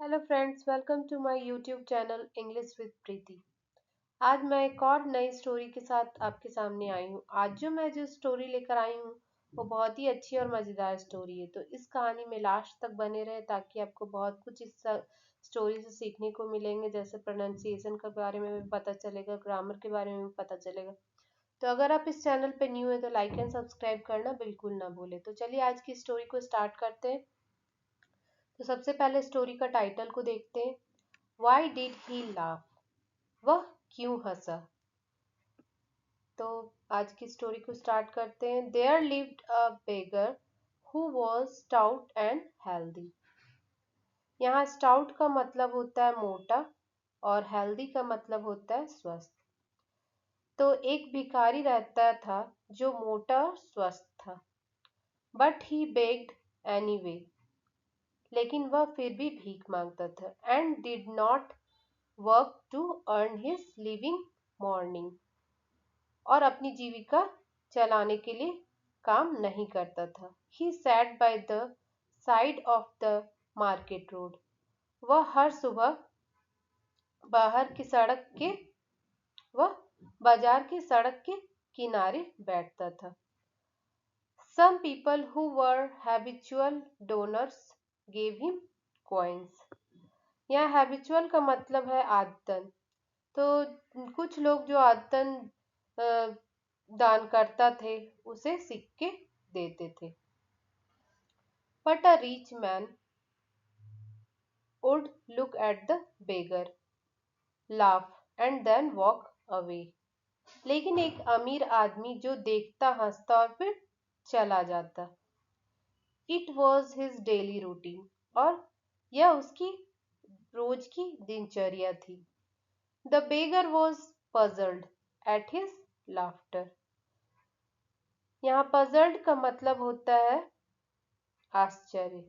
Hello friends, welcome to my YouTube channel English with Preeti. आज मैं एक और नई स्टोरी के साथ आपके सामने आई हूँ। आज जो स्टोरी लेकर आई हूँ वो बहुत ही अच्छी और मज़ेदार स्टोरी है। तो इस कहानी में लास्ट तक बने रहे ताकि आपको बहुत कुछ इस स्टोरी से सीखने को मिलेंगे। जैसे प्रोनाउंसिएशन के बारे में भी पता चलेगा, ग्रामर के बारे में भी पता चलेगा। तो अगर आप इस चैनल पे न्यू है तो लाइक एंड सब्सक्राइब करना बिल्कुल ना भूलें। तो चलिए आज की स्टोरी को स्टार्ट करते हैं। तो सबसे पहले स्टोरी का टाइटल को देखते हैं। Why did he laugh? वह क्यों हंसा? तो आज की स्टोरी को स्टार्ट करते हैं। There lived a beggar who was stout and healthy. यहाँ स्टाउट का मतलब होता है मोटा और हेल्दी का मतलब होता है स्वस्थ। तो एक भिखारी रहता था जो मोटा और स्वस्थ था। बट ही बेग्ड एनीवे, लेकिन वह फिर भी भीख मांगता था। And did not work to earn his living morning, और अपनी जीविका चलाने के लिए काम नहीं करता था। He sat by the side of the market road. वह हर सुबह बाहर की सड़क के वह बाजार की सड़क के किनारे बैठता था। Some people who were habitual donors gave him coins. यहाँ हैबिचुअल का मतलब है आदतन। तो कुछ लोग जो आदतन दान करता थे उसे सिक्के देते थे। But a rich man would look at the beggar, laugh and then walk away. लेकिन एक अमीर आदमी जो देखता, हंसता और फिर चला जाता। It was his daily routine, और यह उसकी रोज की दिनचर्या थी। The beggar was puzzled at his laughter. यहाँ पजल्ड का मतलब होता है आश्चर्य।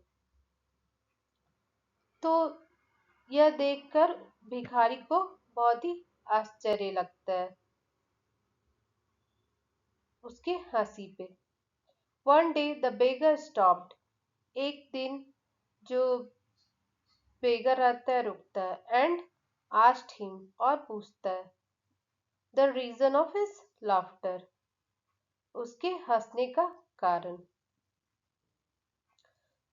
तो यह देखकर भिखारी को बहुत ही आश्चर्य लगता है उसके हंसी पे। One day the beggar stopped. एक दिन जो बेगर रहता है रुकता है। एंड आस्क्ड हिम, और पूछता है the reason of his laughter, उसके हंसने का कारण।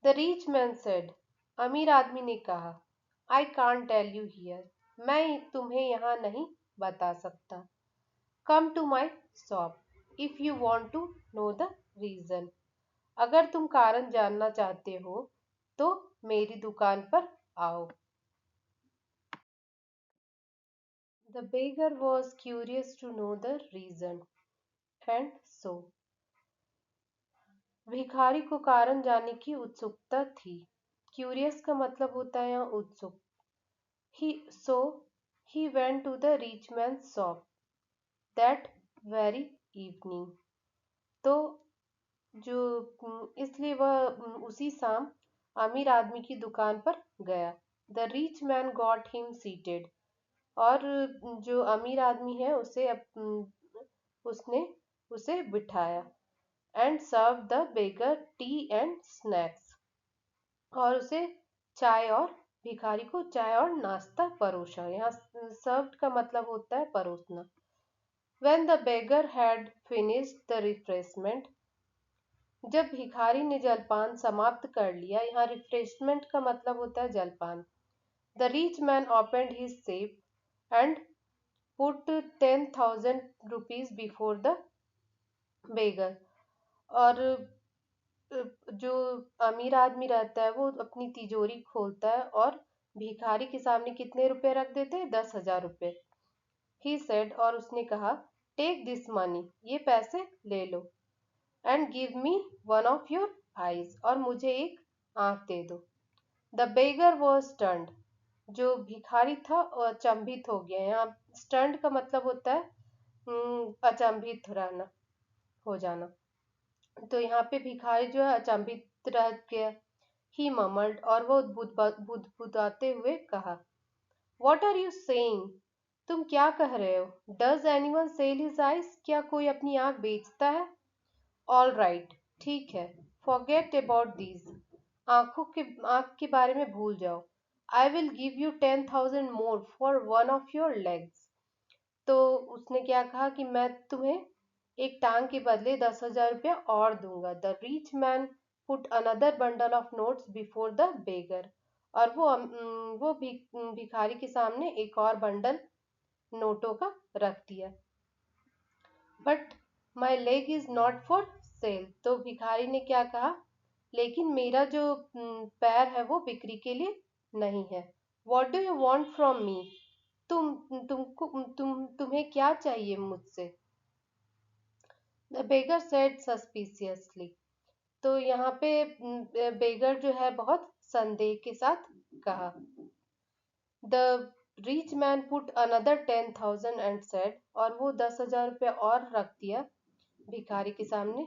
द रिच मैन सेड, अमीर आदमी ने कहा, I can't tell you here, मैं तुम्हें यहाँ नहीं बता सकता। Come to my shop if you want to know the reason. अगर तुम कारण जानना चाहते हो तो मेरी दुकान पर आओ। The beggar was curious to know the reason and so. भिखारी को कारण जानने की उत्सुकता थी। क्यूरियस का मतलब होता है यहाँ उत्सुक। He so he went to the rich man shop that very evening. तो इसलिए वह उसी शाम अमीर आदमी की दुकान पर गया। The rich man got him seated, और जो अमीर आदमी है उसने उसे बिठाया। And serve the beggar tea and snacks, और उसे चाय और भिखारी को चाय और नाश्ता परोसा। यहाँ सर्व्ड का मतलब होता है परोसना। When the beggar had finished the refreshment, जब भिखारी ने जलपान समाप्त कर लिया। यहाँ रिफ्रेशमेंट का मतलब होता है जलपान। The rich man opened his safe and put 10,000 rupees before the beggar. और जो अमीर आदमी रहता है वो अपनी तिजोरी खोलता है और भिखारी के सामने कितने रुपए रख देते हैं? 10,000 रुपए। ही सेड, और उसने कहा, टेक दिस मनी, ये पैसे ले लो। And give me one of your eyes, और मुझे एक आंख दे दो। द बेगर वॉज स्टन्ड, जो भिखारी था वो अचंभित हो गया। यहाँ स्टन्ड का मतलब होता है अचंभित रहना, हो जाना। तो यहाँ पे भिखारी जो है अचंभित रह गया। ही ममल्ड, और वो बुदबुदाते हुए कहा, वॉट आर यू सेइंग? तुम क्या कह रहे हो? Does anyone sell his eyes? क्या कोई अपनी आंख बेचता है? ऑल राइट, ठीक है। फॉरगेट अबाउट दीज, आंख के बारे में भूल जाओ। I will give you 10,000 more for one of your legs. तो उसने क्या कहा कि मैं तुम्हें एक टांग के बदले 10,000 रुपया और दूंगा। The rich man put another bundle of notes before the beggar. और वो भिखारी के सामने एक और बंडल नोटों का रख दिया। But my leg is not for sale. तो भिखारी ने क्या कहा, लेकिन मेरा जो पैर है वो बिक्री के लिए नहीं है। What do you want from me. तुम्हें क्या चाहिए मुझसे। The beggar said suspiciously. तो यहाँ पे बेगर जो है बहुत संदेह के साथ कहा। The rich man put another 10,000 and said. और वो 10,000 रुपया और रख दिया भिखारी के सामने,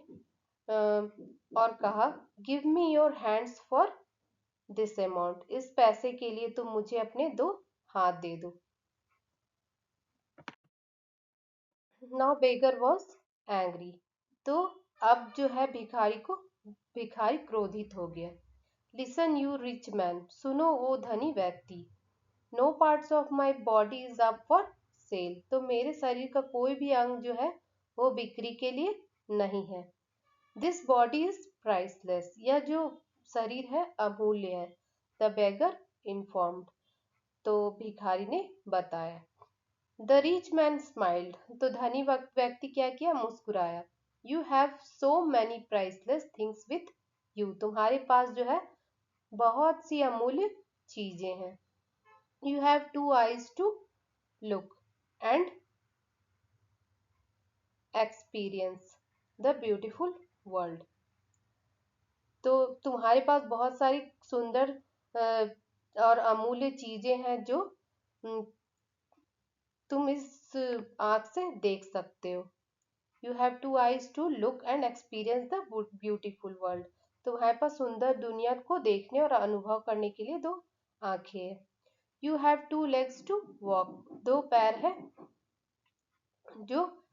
और कहा, give me your hands for this amount. इस पैसे के लिए तुम मुझे अपने दो हाथ दे दो। Now beggar was angry. तो अब जो है भिखारी क्रोधित हो गया। Listen you rich man. सुनो वो धनी व्यक्ति। No parts of my body is up for sale. तो मेरे शरीर का कोई भी अंग जो है वो बिक्री के लिए नहीं है। This body is priceless. यह जो शरीर है अमूल्य है। The beggar informed. तो भिखारी ने बताया। The rich man smiled. तो धनी व्यक्ति क्या किया, मुस्कुराया। You have so many priceless things with you. तुम्हारे पास जो है बहुत सी अमूल्य चीजें हैं। You have two eyes to look and experience the beautiful world. तो तुम्हारे पास बहुत सारी सुंदर और अमूल्य चीजें हैं जो तुम इस आंख से देख सकते हो। You have two eyes to look and experience the beautiful world. तुम्हारे पास सुंदर दुनिया को देखने और अनुभव करने के लिए दो आंखें हैं। You have two legs to walk. दो पैर है जो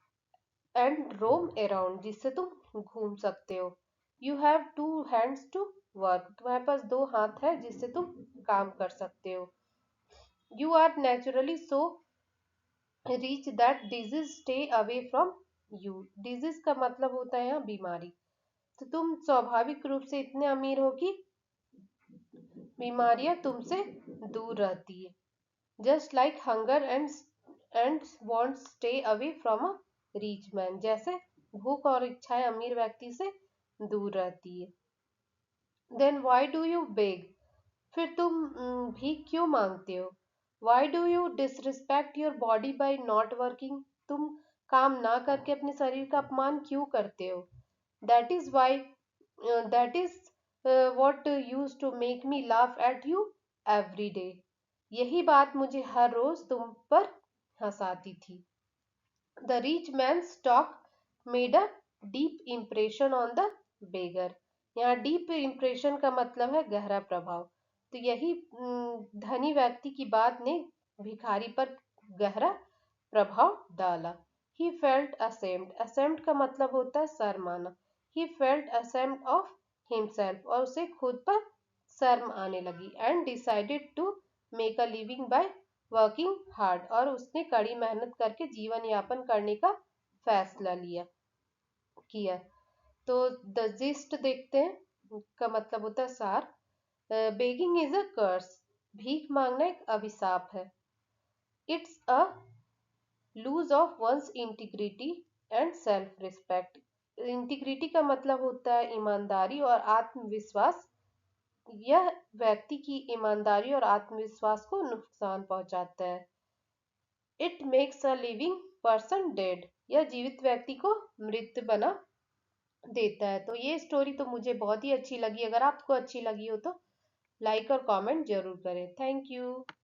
एंड रोम अराउंड, जिससे तुम घूम सकते हो। You have two hands to work. तुम्हारे पास दो हाथ है जिससे तुम काम कर सकते हो। You are naturally so rich that disease stay away from you. Disease का मतलब होता है यहाँ बीमारी। तो तुम स्वाभाविक रूप से इतने अमीर हो कि बीमारियां तुमसे दूर रहती है। Just like hunger and want stay away from a rich man. जैसे भूख और इच्छाएं अमीर व्यक्ति से दूर रहती है। Then why do you beg. फिर तुम भीख क्यों मांगते हो। Why do you disrespect your body by not working. तुम काम ना करके अपने शरीर का अपमान क्यों करते हो। That is why that is what use to make me laugh at you every day. यही बात मुझे हर रोज तुम पर हंसाती थी। The rich man's talk made a deep impression on the beggar. यहाँ डीप इम्प्रेशन का मतलब है गहरा प्रभाव। तो यही धनी व्यक्ति की बात ने भिखारी पर गहरा प्रभाव डाला। ही फेल्ट असेम्ड। असेम्ड का मतलब होता है शर्माना। He felt ashamed of himself. और उसे खुद पर शर्म आने लगी। And decided to make a living by working hard. और उसने कड़ी मेहनत करके जीवन यापन करने का फैसला किया। तो द जिस्ट देखते हैं, का मतलब होता है सार। Begging is a curse. भीख मांगना एक अभिशाप है। It's a lose of one's integrity and self respect. Integrity का मतलब होता है ईमानदारी और आत्मविश्वास। यह व्यक्ति की ईमानदारी और आत्मविश्वास को नुकसान पहुंचाता है। It makes a living person dead. यह जीवित व्यक्ति को मृत बना देता है। तो ये स्टोरी तो मुझे बहुत ही अच्छी लगी। अगर आपको अच्छी लगी हो तो लाइक और कमेंट जरूर करें। Thank you.